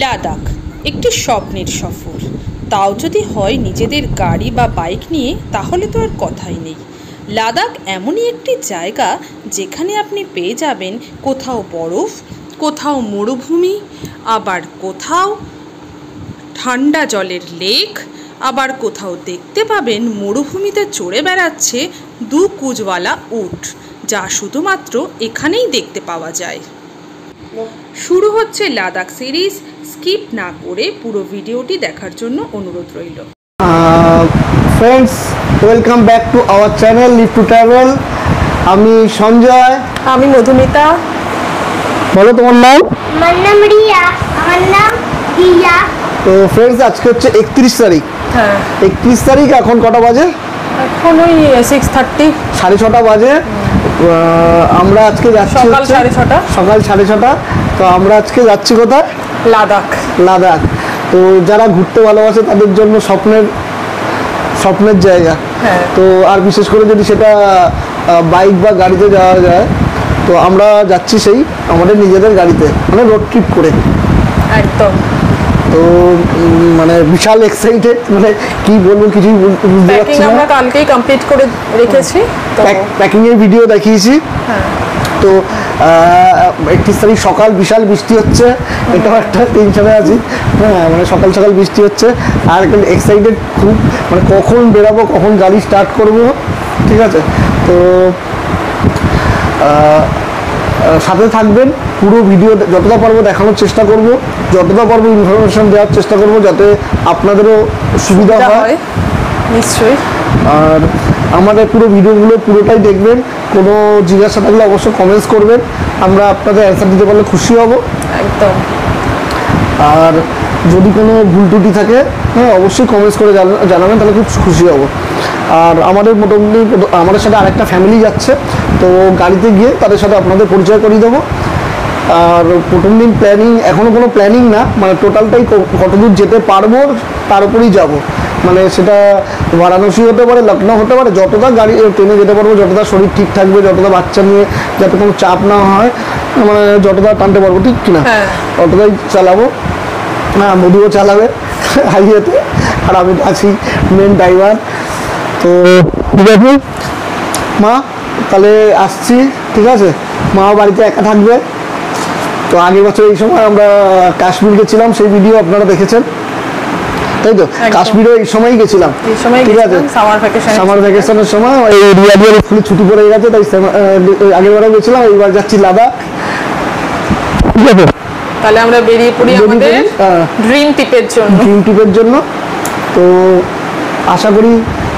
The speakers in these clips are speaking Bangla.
লাদাখ একটি স্বপ্নের সফর, তাও যদি হয় নিজেদের গাড়ি বা বাইক নিয়ে, তাহলে তো আর কথাই নেই। লাদাখ এমনই একটি জায়গা যেখানে আপনি পেয়ে যাবেন কোথাও বরফ, কোথাও মরুভূমি, আবার কোথাও ঠান্ডা জলের লেক, আবার কোথাও দেখতে পাবেন মরুভূমিতে চড়ে বেড়াচ্ছে দু কুজওয়ালা উট, যা শুধুমাত্র এখানেই দেখতে পাওয়া যায়। শুরু হচ্ছে লাদাখ সিরিজ। স্কিপ না করে পুরো ভিডিওটি দেখার জন্য অনুরোধ রইল। Friends, welcome back to our channel leave to travel. আমি সঞ্জয়। আমি মধুমিতা। বলো তোমার নাম? আমার নাম রিয়া। আমার নাম রিয়া। তো ফ্রেন্ডস, আজকে হচ্ছে 31 তারিখ। হ্যাঁ, 31 তারিখ। এখন কটা বাজে? এখন ওই 6:30, 6:30 বাজে। আমরা আজকে যাচ্ছি সকাল 6:30। সকাল 6:30। তো আমরা আজকে যাচ্ছি কোথায়? লাদাখ। লাদাখ। তো যারা ঘুরতে ভালোবাসে তাদের জন্য স্বপ্নের জায়গা। হ্যাঁ। তো আর বিশেষ করে যদি সেটা বাইক বা গাড়িতে যাওয়া যায়, তো আমরা যাচ্ছি সেই আমাদের নিজেদের গাড়িতে, মানে রোড ট্রিপ করে। একদম। তো মানে বিশাল এক্সাইটেড, মানে কি বলবো কিছুই বুঝতে পারছি না। আমরা কালকেই কমপ্লিট করে রেখেছি, তো প্যাকিং এর ভিডিও দেখিয়েছি। হ্যাঁ। তো 31 তারিখ সকাল বিশাল বৃষ্টি হচ্ছে, এটাও একটা টেনশনে আছি। হ্যাঁ, মানে সকাল সকাল বৃষ্টি হচ্ছে, আর এক্সাইটেড খুব, মানে কখন বেরাবো, কখন গাড়ি স্টার্ট করব। ঠিক আছে, তো সাথে থাকবেন, পুরো ভিডিও যতটা পারবো দেখানোর চেষ্টা করব, যতটা পারবো ইনফরমেশন দেওয়ার চেষ্টা করব, যাতে আপনাদেরও সুবিধা হয়। নিশ্চয়ই। আর আমাদের পুরো ভিডিওগুলো পুরোটাই দেখবেন, কোনো জিজ্ঞাসা থাকলে অবশ্যই কমেন্টস করবেন, আমরা আপনাদের অ্যান্সার দিতে পারলে খুশি হব। একদম। আর যদি কোনো ভুল ত্রুটি থাকে, হ্যাঁ অবশ্যই কমেন্টস করে জানাবেন, তাহলে খুব খুশি হব। আর আমাদের মোটামুটি আমাদের সাথে আরেকটা ফ্যামিলি যাচ্ছে, তো গাড়িতে গিয়ে তাদের সাথে আপনাদের পরিচয় করিয়ে দেবো। আর প্রথম দিন প্ল্যানিং, এখনও কোনো প্ল্যানিং না, মানে টোটালটাই কতদূর যেতে পারবো তার উপরেই যাবো। মানে সেটা বারাণসী হতে পারে, লখনৌ হতে পারে, যতটা গাড়ি ট্রেনে যেতে পারবো, যতটা শরীর ঠিক থাকবে, যতটা বাচ্চা নিয়ে যাতে কোনো চাপ না হয়, মানে যতটা টানতে পারবো, ঠিক কিনা, ততটাই চালাবো। হ্যাঁ, মধুও চালাবে হাইওয়েতে, আর আমি আছি মেন ড্রাইভার। তো ঠিক আছে মা, তাহলে আসছি। ঠিক আছে, মাও বাড়িতে একা থাকবে। তো আগের বছর এই সময় আমরা কাশ্মীর গেছিলাম, সেই ভিডিও আপনারা দেখেছেন, তাই তো? কাশ্মীরে এই সময়ই গেছিলাম। ঠিক আছে, সামার ভ্যাকেশনের সময় ফুলে ছুটি পড়ে গেছে, তাই আগের বারেও গেছিলাম, এইবার যাচ্ছি লাদাখ। ঠিক আছে, তাহলে আমরা বেরিয়ে পড়ি আমাদের ড্রিম ট্রিপের জন্য। তো আশা করি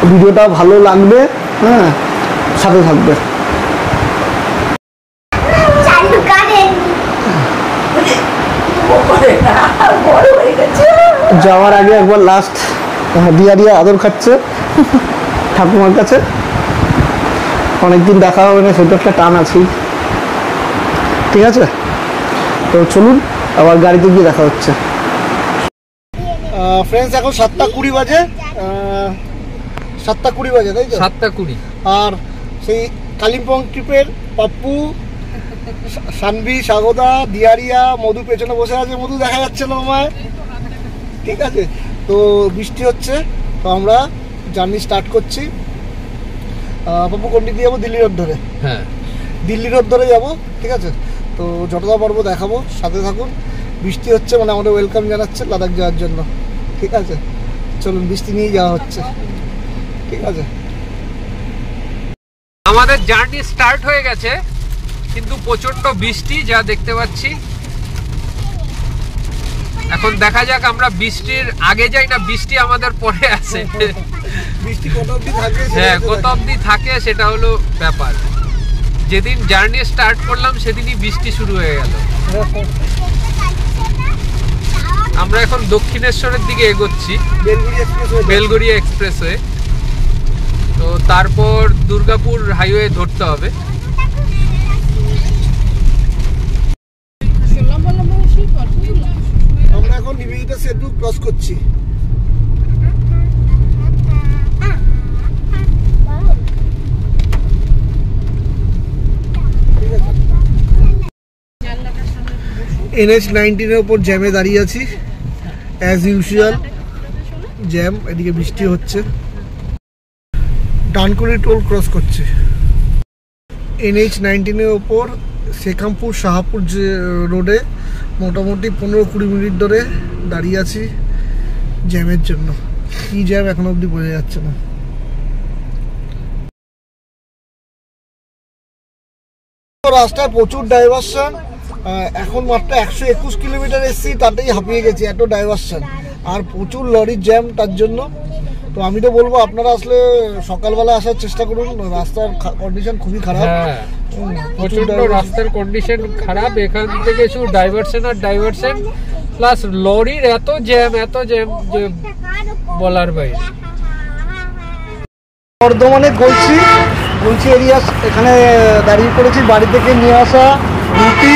ভিডিওটা ভালো লাগবে। হ্যাঁ, সাথে থাকবে। যাওয়ার আগে একবার লাস্ট দিয়া আদর খাচ্ছে ঠাকুমার কাছে, অনেকদিন দেখা হবে না, সেটা একটা টান আছেই। ঠিক আছে, তো চলুন আবার গাড়িতে গিয়ে দেখা হচ্ছে। ফ্রেন্ডস, এখন 7:20 বাজে। 7:20 বাজে, তাই তো? 7:20। আর সেই কালিম্পং ট্রিপের পাপ্পু, সানভি, স্বাগতা, দিয়ারিয়া, মধু পেছনে বসে আছে। মধু দেখা যাচ্ছে না আমায়। ঠিক আছে, তো বৃষ্টি হচ্ছে, তো আমরা জার্নি স্টার্ট করছি। পাপ্পু কোনটি দিয়ে যাবো? দিল্লি রোড ধরে। হ্যাঁ, দিল্লি রোড ধরে যাবো। ঠিক আছে, তো যতটা পারবো দেখাবো, সাথে থাকুন। বৃষ্টি হচ্ছে, মানে আমাদের ওয়েলকাম জানাচ্ছে লাদাখ যাওয়ার জন্য। ঠিক আছে, চলুন, বৃষ্টি নিয়ে যাওয়া হচ্ছে। ঠিক আছে, আমাদের জার্নি স্টার্ট হয়ে গেছে, কিন্তু প্রচন্ড বৃষ্টি যা দেখতে পাচ্ছি। এখন দেখা যাক আমরা বৃষ্টির আগে যাই না বৃষ্টি আমাদের পরে আসে। বৃষ্টি কত অবধি থাকে? হ্যাঁ, কত অবধি থাকে সেটা হলো ব্যাপার। যেদিন জার্নি স্টার্ট করলাম সেদিনই বৃষ্টি শুরু হয়ে গেল। আমরা এখন দক্ষিণেশ্বরের দিকে এগোচ্ছি, বেলগড়িয়া এক্সপ্রেসওয়ে। তো তারপর দুর্গাপুর হাইওয়ে ধরতে হবে। আমরা এখন নিবেদিতা সেতু ক্রস করছি। NH-19-এর ওপর জ্যামে দাঁড়িয়ে আছি, অ্যাজ ইউজুয়াল জ্যাম। এদিকে বৃষ্টি হচ্ছে, ডানকুনি টোল ক্রস করছে। NH-19-এর ওপর শেখামপুর শাহাপুর যে রোডে মোটামুটি 15-20 মিনিট ধরে দাঁড়িয়ে আছি জ্যামের জন্য। কী জ্যাম এখনো অবধি বোঝা যাচ্ছে না। রাস্তায় প্রচুর ডাইভারশন, এখন মাত্র 121 কিলোমিটার এসছি, তাতেই হাঁপিয়ে গেছি, এত ডাইভারশন আর প্রচুর লরির জ্যাম তার জন্য। তো আমি তো বলবো আপনারা আসলে সকালবেলা আসার চেষ্টা করুন, রাস্তার কন্ডিশন খুবই খারাপ। প্রচন্ড রাস্তার কন্ডিশন খারাপ, এখান থেকে শুধু ডাইভারশন আর ডাইভারশন, প্লাস লরির এত জ্যাম যে বলার বাইরে। বর্ধমানে গলছি এরিয়া, এখানে দাঁড়িয়ে পড়েছি। বাড়ি থেকে নিয়ে আসা রুটি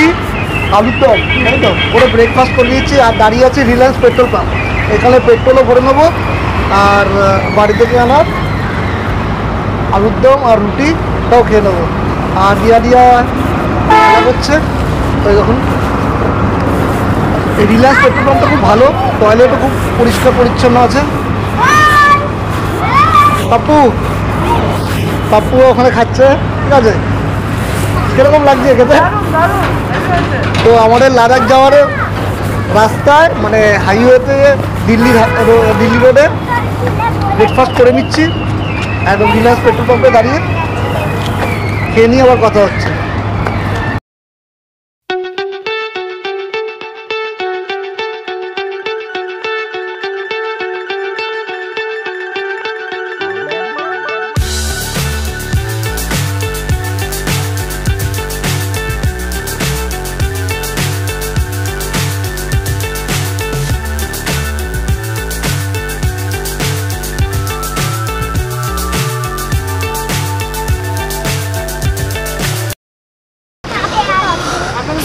আলুর দম, তাই তো, করে ব্রেকফাস্ট করে নিয়েছি। আর দাঁড়িয়ে আছি রিলায়েন্স পেট্রোল পাম্প, এখানে পেট্রোলও ভরে নেবো। আর বাড়ি থেকে আনা আলুর দম আর রুটিটাও খেয়ে নেবো। আর দিয়া খেলা করছে। তো দেখুন এই রিলায়েন্স পেট্রোল পাম্পটা খুব ভালো, টয়লেটও খুব পরিষ্কার পরিচ্ছন্ন আছে। পাপ্পু ওখানে খাচ্ছে, ঠিক আছে। কিরকম লাগছে খেতে? তো আমাদের লাদাখ যাওয়ার রাস্তায় মানে হাইওয়েতে দিল্লি রোডে ব্রেকফাস্ট করে নিচ্ছি একদম রিলায়েন্স পেট্রোল পাম্পে দাঁড়িয়ে। খেয়ে নিয়ে আবার কথা হচ্ছে।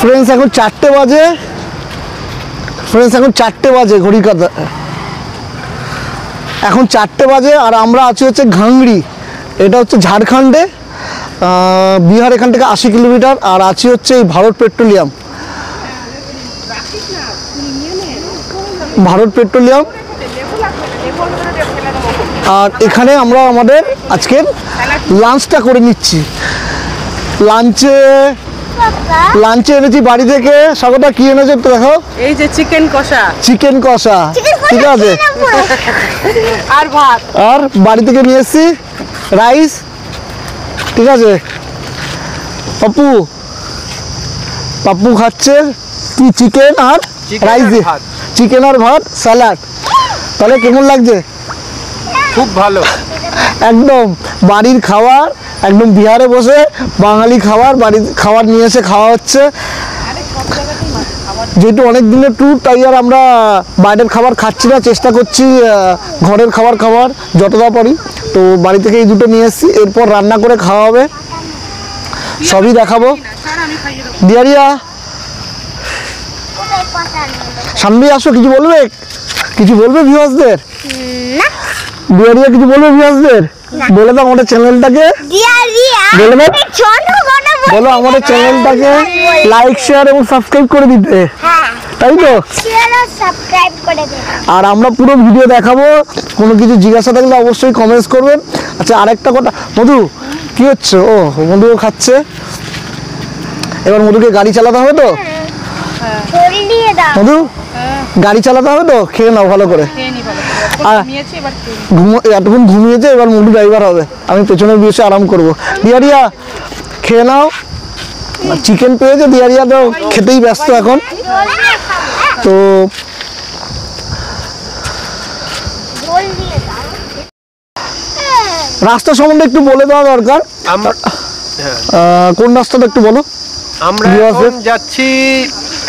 ফ্রেন্ডস এখন 4টে বাজে, ঘড়ি কাটা এখন 4টে বাজে। আর আমরা আছি হচ্ছে ঘাংড়ি, এটা হচ্ছে ঝাড়খণ্ডে, বিহার এখান থেকে 80 কিলোমিটার। আর আছি হচ্ছে এই ভারত পেট্রোলিয়াম। আর এখানে আমরা আমাদের আজকের লাঞ্চটা করে নিচ্ছি। লাঞ্চে এনেছি বাড়ি থেকে। স্বাগতা কি এনেছো একটু দেখো। এই যে চিকেন কষা, ঠিক আছে। আর ভাত। আর বাড়ি থেকে নিয়ে এসেছি রাইস, ঠিক আছে। পাপ্পু খাচ্ছে কি চিকেন আর রাইস দিয়ে, চিকেন আর ভাত স্যালাড। তাহলে কেমন লাগছে? খুব ভালো, একদম বাড়ির খাবার, একদম বিহারে বসে বাঙালি খাবার নিয়ে এসে খাওয়া হচ্ছে। যেহেতু অনেক দিনের ট্যুর, তাই আর আমরা বাইরের খাবার খাচ্ছি না, চেষ্টা করছি ঘরের খাবার খাওয়ার যতটা পারি। তো বাড়ি থেকে এই দুটো নিয়ে এসেছি, এরপর রান্না করে খাওয়া হবে, সবই দেখাবো। দিয়ারিয়া সামনে আসো, কিছু বলবে ভিউয়ার্সদের? দিয়ারিয়া কিছু বলবে ভিউয়ার্সদের? বলে দাও আমাদের চ্যানেলটাকে, বলো আমাদের চ্যানেলটাকে লাইক শেয়ার এবং সাবস্ক্রাইব করে দিতে, তাই তো। আর আমরা পুরো ভিডিও দেখাবো, কোনো কিছু জিজ্ঞাসা থাকলে অবশ্যই কমেন্টস করবেন। আচ্ছা আরেকটা কথা, মধু কি হচ্ছে? মধুও খাচ্ছে। এবার মধুকে গাড়ি চালাতে হবে তো, মধু গাড়ি চালাতে হবে তো, খেয়ে নাও ভালো করে। এতক্ষণ ঘুমিয়েছে, এবার মধু ড্রাইভার হবে, আমি পেছনে বসে আরাম করবো। দিয়ারিয়া খেয়ে নাও। চিকেন পেয়েছে, দিয়ারিয়া তো খেতেই ব্যস্ত এখন। তো রাস্তা সম্বন্ধে একটু বলে দেওয়া দরকার। কোন রাস্তাটা একটু বলো। আমরা এখন যাচ্ছি,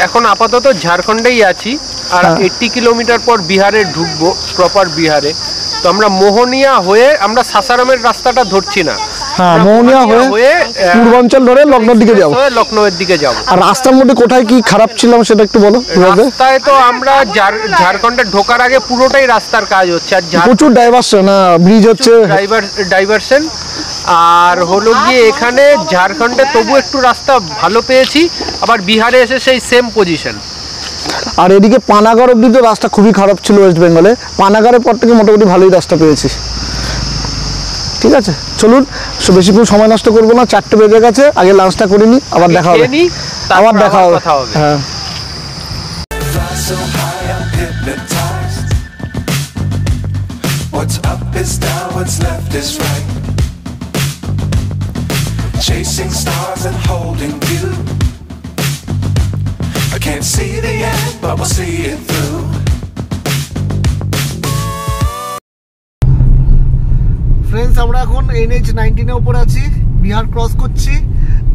এখন আপাতত ঝাড়খণ্ডেই আছি। আর 80 কিলোমিটার পর বিহারে ঢুকবো, প্রপার বিহারে। তো আমরা মোহনিয়া হয়ে, আমরা সাসারামের রাস্তাটা ধরছি না, মোহনিয়া হয়ে পূর্বাঞ্চল ধরে লখনৌর দিকে যাবো। আর রাস্তার মধ্যে কোথায় কি খারাপ ছিলাম সেটা একটু বলো। রাস্তায় তো আমরা ঝাড়খণ্ডে ঢোকার আগে পুরোটাই রাস্তার কাজ হচ্ছে, আর প্রচুর ডাইভারশন, ব্রিজ হচ্ছে, ডাইভারশন। আর হলো গিয়ে এখানে ঝাড়খণ্ডে তবু একটু রাস্তা ভালো পেয়েছি, আবার বিহারে এসে সেই সেম পজিশন। আর এদিকে পানাগড় অব্দি তো রাস্তা খুবই খারাপ ছিল ওয়েস্ট বেঙ্গলে, পানাগড়ের পর থেকে মোটামুটি ভালোই রাস্তা পেয়েছি। ঠিক আছে, চলুন বেশিক্ষণ সময় নষ্ট করবো না, 4টে বেজে গেছে, আগে লাঞ্চটা করে নিই, আবার দেখা হবে। আবার দেখা হবে, হ্যাঁ। What's up is down, what's left is right. Chasing stars and holding you. I can't see the end, but we'll see it through. Friends, আমরা এখন NH-19 এর উপর আছি, বিহার ক্রস করছি।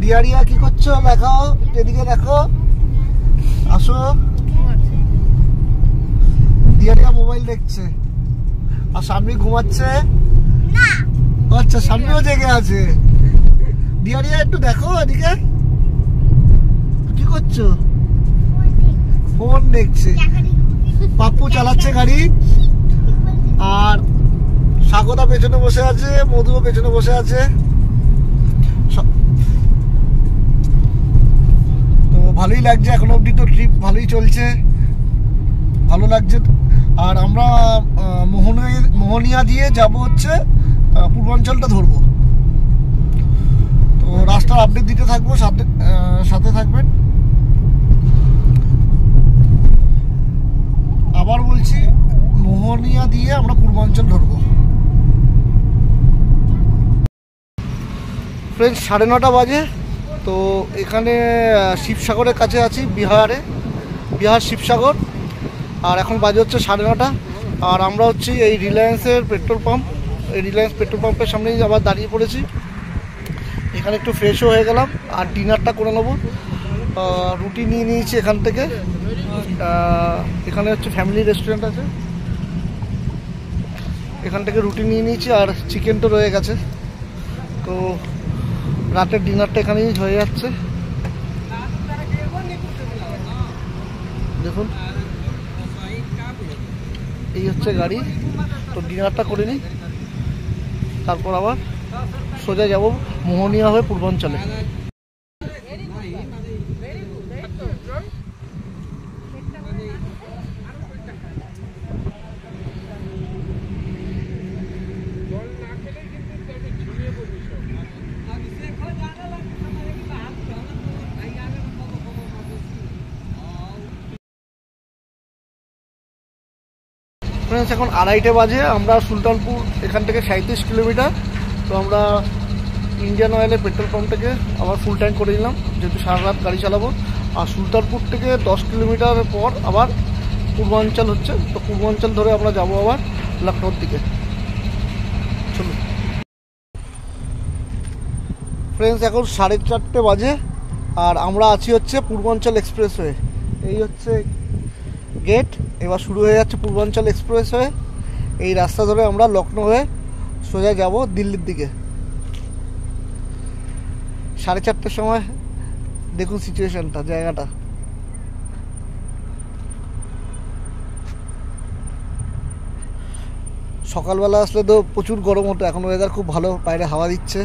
দিয়ারিয়া কি করছো দেখাও, এদিকে দেখো, আসো। দিয়ারিয়া মোবাইল দেখছে আর সামনে ঘুমাচ্ছে না। আচ্ছা, সামনেও জেগে আছে। দিয়ারিয়া একটু দেখো এদিকে, কি করছো? ফোন দেখছে। পাপ্পু চালাচ্ছে গাড়ি, আর স্বাগতা পেছনে বসে আছে, মধুও পেছনে বসে আছে। তো ভালোই লাগছে, এখন অবধি তো ট্রিপ ভালোই চলছে, ভালো লাগছে। আর আমরা মোহনিয়া দিয়ে যাব হচ্ছে পূর্বাঞ্চলটা ধরবো। তো রাস্তার আপডেট দিতে থাকবো, সাথে থাকবেন। আবার বলছি, মোহনিয়া দিয়ে আমরা পূর্বাঞ্চল ধরবো। ফ্রেন্ডস, 9:30 বাজে। তো এখানে শিবসাগরের কাছে আছি, বিহার শিবসাগর। আর এখন বাজে হচ্ছে 9:30। আর আমরা হচ্ছি এই রিলায়েন্সের পেট্রোল পাম্প, এই রিলায়েন্স পেট্রোল পাম্পের সামনেই আবার দাঁড়িয়ে পড়েছি। এখানে একটু ফ্রেশও হয়ে গেলাম আর ডিনারটা করে নেবো। রুটি নিয়ে নিয়েছি এখান থেকে, এখানে হচ্ছে ফ্যামিলি রেস্টুরেন্ট আছে, এখান থেকে রুটি নিয়ে নিয়েছি আর চিকেন তো রয়ে গেছে। তো রাতের ডিনারটা এখানেই হয়ে যাচ্ছে। দেখুন, এই হচ্ছে গাড়ি। তো ডিনারটা করে নিই, তারপর আবার সোজা যাব মোহনিয়া হয়ে পূর্বাঞ্চলে। এখন 2:30 বাজে। আমরা সুলতানপুর এখান থেকে 37 কিলোমিটার। তো আমরা ইন্ডিয়ান অয়েলের পেট্রোল পাম্প থেকে আবার ফুল ট্যাঙ্ক করে নিলাম, যেহেতু সারা রাত গাড়ি চালাবো। আর সুলতানপুর থেকে 10 কিলোমিটার পর আবার পূর্বাঞ্চল হচ্ছে। তো পূর্বাঞ্চল ধরে আমরা যাব আবার লখনৌর দিকে। চলুন ফ্রেন্ডস, এখন 4:30 বাজে আর আমরা আছি হচ্ছে পূর্বাঞ্চল এক্সপ্রেসওয়ে। এই হচ্ছে গেট, এবার শুরু হয়ে যাচ্ছে পূর্বাঞ্চল এক্সপ্রেসওয়ে। এই রাস্তা ধরে আমরা লখনৌ হয়ে সোজা যাব দিল্লির দিকে। 4:30 সময় দেখুন সিচুয়েশনটা, জায়গাটা। সকালবেলা আসলে তো প্রচুর গরম হতো, এখন ওয়েদার খুব ভালো, বাইরে হাওয়া দিচ্ছে।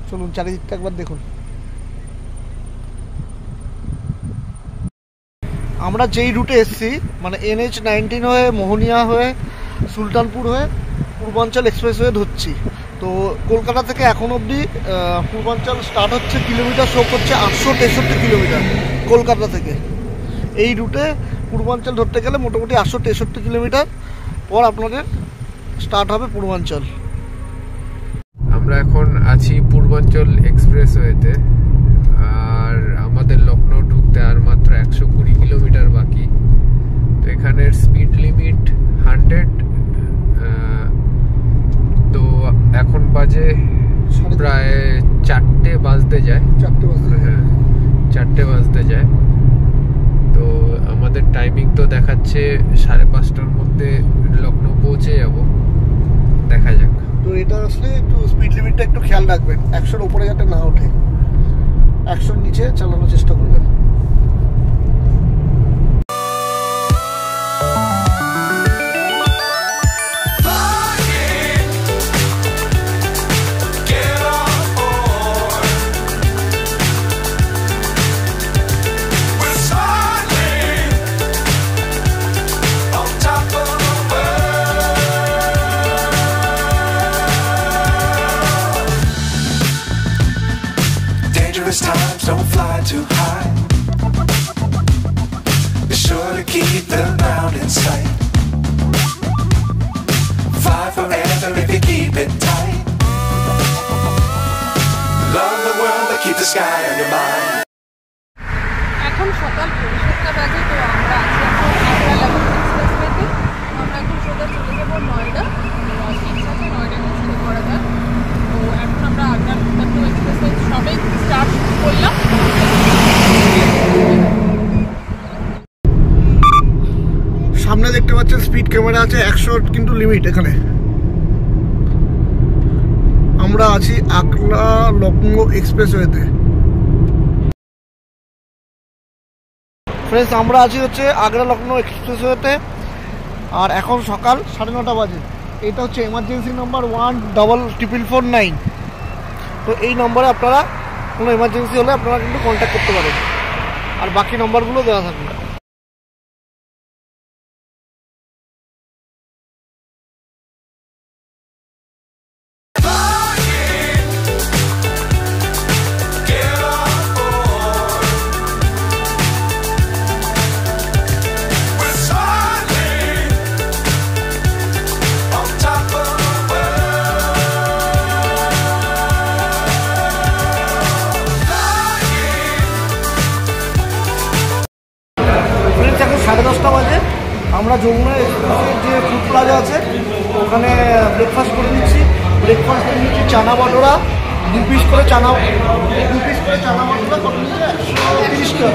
চলুন চারিদিকটা একবার দেখুন। আমরা যেই রুটে এসেছি, মানে NH-19 হয়ে মোহনিয়া হয়ে সুলতানপুর হয়ে পূর্বাঞ্চল এক্সপ্রেসওয়ে ধরছি। তো কলকাতা থেকে এখন অবধি পূর্বাঞ্চল স্টার্ট হচ্ছে, কিলোমিটার শো করছে 863 কিলোমিটার কলকাতা থেকে। এই রুটে পূর্বাঞ্চল ধরতে গেলে মোটামুটি 863 কিলোমিটার পর আপনাদের স্টার্ট হবে পূর্বাঞ্চল। আমরা এখন আছি পূর্বাঞ্চল এক্সপ্রেসওয়েতে, আর আমাদের লখনৌ ঢুকতে আর মাত্র 120 কিলোমিটার বাকি। তো এখানের স্পিড লিমিট 100। তো এখন বাজে প্রায় 4টে বাজতে যায়। হ্যাঁ, 4টে বাজতে যায়। তো আমাদের টাইমিং তো দেখাচ্ছে 5:30টার মধ্যে লখনৌ পৌঁছে যাব, দেখা যাক। তো এটা আসলে একটু স্পিড লিমিটটা একটু খেয়াল রাখবেন, 100-র উপরে যাতে না ওঠে, 100-র নিচে চালানোর চেষ্টা করবেন। ground in sight. Fly forever if you keep it tight. Love the world but keep the sky on your mind. এখন সকাল 7:30 বাজে। তো আমরা আছি এখন আগ্রা লাহোর এক্সপ্রেসওয়েতে। আমরা এখন সোজা চলে যাব নয়ডা। ইচ্ছা আছে নয়ডা স্টে করা যায়। তো এখন আমরা আগ্রা লাহোর এক্সপ্রেসওয়ে সবে স্টার্ট করলাম। সামনে দেখতে পাচ্ছেন স্পিড ক্যামেরা আছে, 100 কিন্তু লিমিট এখানে। আমরা আছি আগ্রা লখনৌ এক্সপ্রেসওয়েতে। ফ্রেন্ডস, আমরা আছি হচ্ছে আগ্রা লখনৌ এক্সপ্রেসওয়েতে, আর এখন সকাল 9:30 বাজে। এটা হচ্ছে এমার্জেন্সি নাম্বার 14449। তো এই নম্বরে আপনারা কোনো এমার্জেন্সি হলে আপনারা কিন্তু কন্ট্যাক্ট করতে পারেন, আর বাকি নম্বরগুলো দেওয়া থাকবে। এখন 10:30 বাজে। আমরা যমুনা এক্সপ্রেসের যে ফুড প্লাজা আছে ওখানে ব্রেকফাস্ট করে নিচ্ছি। ব্রেকফাস্টে নিচ্ছি চানা বাটোরা, 2 পিস করে চানা বাটোরা কত নিচ্ছে?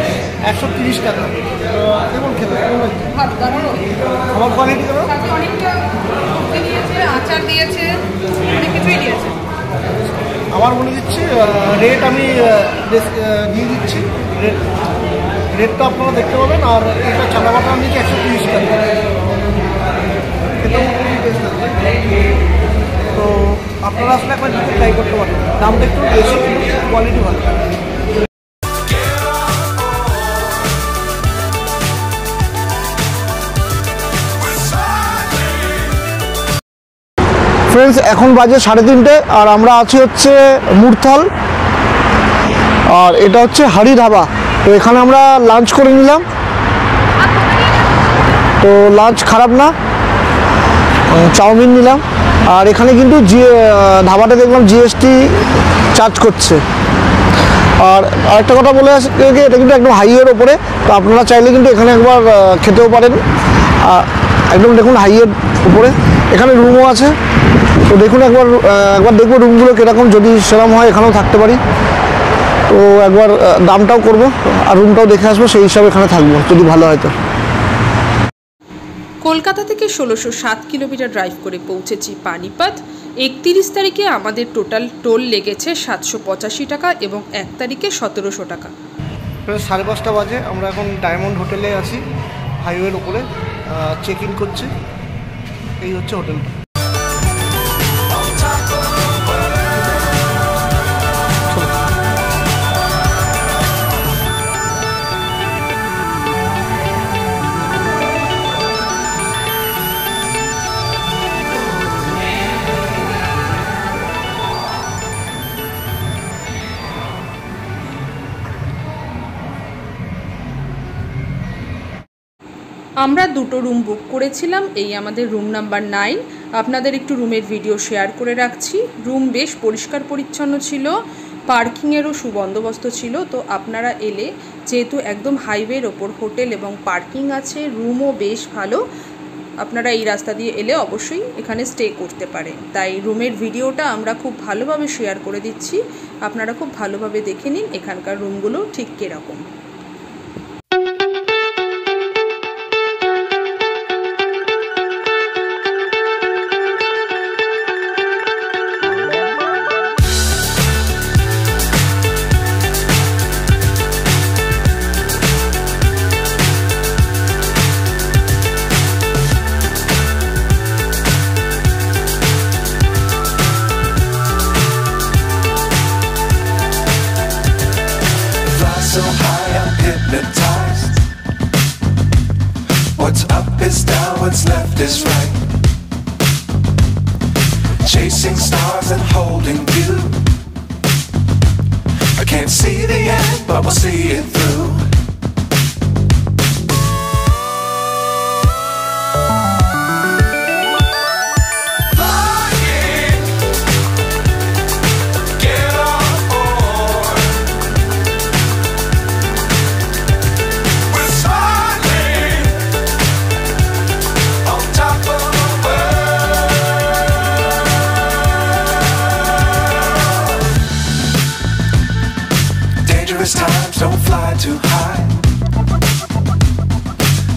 130 টাকা। কেমন খেতে আমার কোয়ালিটি কেমন? আচার দিয়েছে, অনেক কিছুই দিয়েছে। আমার বলে দিচ্ছি রেট, আমি দিয়ে দিচ্ছি রেটটা আপনারা দেখতে পাবেন। আর এটা চানা বাটা নিচ্ছে 130 টাকা। তো আপনারা আসলে একবার দিতে ট্রাই করতে পারেন। দামটা একটু বেশি কিন্তু কোয়ালিটি ভালো। ফ্রেন্ডস, এখন বাজে 3:30 আর আমরা আছি হচ্ছে মুরথাল, আর এটা হচ্ছে হাড়ি ধাবা। তো এখানে আমরা লাঞ্চ করে নিলাম। তো লাঞ্চ খারাপ না, চাউমিন নিলাম। আর এখানে কিন্তু ধাবাটা দেখলাম জিএসটি চার্জ করছে। আর আরেকটা কথা বলে আসে, এটা কিন্তু একদম হাইওয়ের ওপরে। তো আপনারা চাইলে কিন্তু এখানে একবার খেতেও পারেন। একদম দেখুন হাইওয়ের উপরে। এখানে রুমও আছে। তো দেখুন একবার দেখবো রুমগুলো কীরকম, যদি সেরকম হয় এখানেও থাকতে পারি। তো একবার দামটাও করবো আর রুমটাও দেখে আসবো, সেই হিসাবে এখানে থাকবো যদি ভালো হয়। তো কলকাতা থেকে 1607 কিলোমিটার ড্রাইভ করে পৌঁছেছি পানিপথ। 31 তারিখে আমাদের টোটাল টোল লেগেছে 785 টাকা এবং 1 তারিখে 1700 টাকা। 5:30 বাজে। আমরা এখন ডায়মন্ড হোটেলে আছি, হাইওয়ের উপরে চেক ইন করছি। এই হচ্ছে হোটেলটা। আমরা 2টো রুম বুক করেছিলাম। এই আমাদের রুম নাম্বার 9। আপনাদের একটু রুমের ভিডিও শেয়ার করে রাখছি। রুম বেশ পরিষ্কার পরিচ্ছন্ন ছিল, পার্কিংয়েরও সুবন্দোবস্ত ছিল। তো আপনারা এলে, যেহেতু একদম হাইওয়ের ওপর হোটেল এবং পার্কিং আছে, রুমও বেশ ভালো, আপনারা এই রাস্তা দিয়ে এলে অবশ্যই এখানে স্টে করতে পারেন। তাই রুমের ভিডিওটা আমরা খুব ভালোভাবে শেয়ার করে দিচ্ছি, আপনারা খুব ভালোভাবে দেখে নিন এখানকার রুমগুলো ঠিক কীরকম। So high I'm hypnotized. What's up is down, what's left is right. Chasing stars and holding you. I can't see the end, but we'll see it through. too high.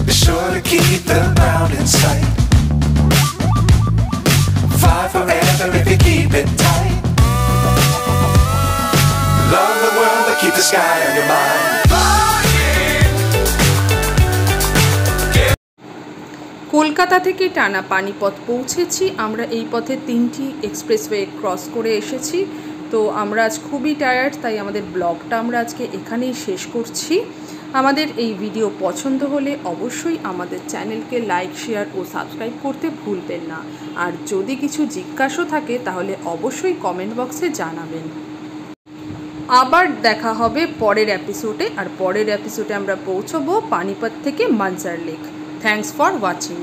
Be sure to keep the ground in sight. Fly forever if you keep it tight. Love the world, but keep the sky on your mind. Kolkata থেকে টানা পানিপথ পৌঁছেছি আমরা। এই পথে 3টি এক্সপ্রেসওয়ে ক্রস করে এসেছি। তো আমরা আজ খুবই টায়ার্ড, তাই আমাদের ব্লগটা আমরা আজকে এখানেই শেষ করছি। আমাদের এই ভিডিও পছন্দ হলে অবশ্যই আমাদের চ্যানেলকে লাইক, শেয়ার ও সাবস্ক্রাইব করতে ভুলবেন না। আর যদি কিছু জিজ্ঞাসা থাকে তাহলে অবশ্যই কমেন্ট বক্সে জানাবেন। আবার দেখা হবে পরের এপিসোডে। আর পরের এপিসোডে আমরা পৌঁছবো পানিপথ থেকে Manasara lake. Thanks for watching.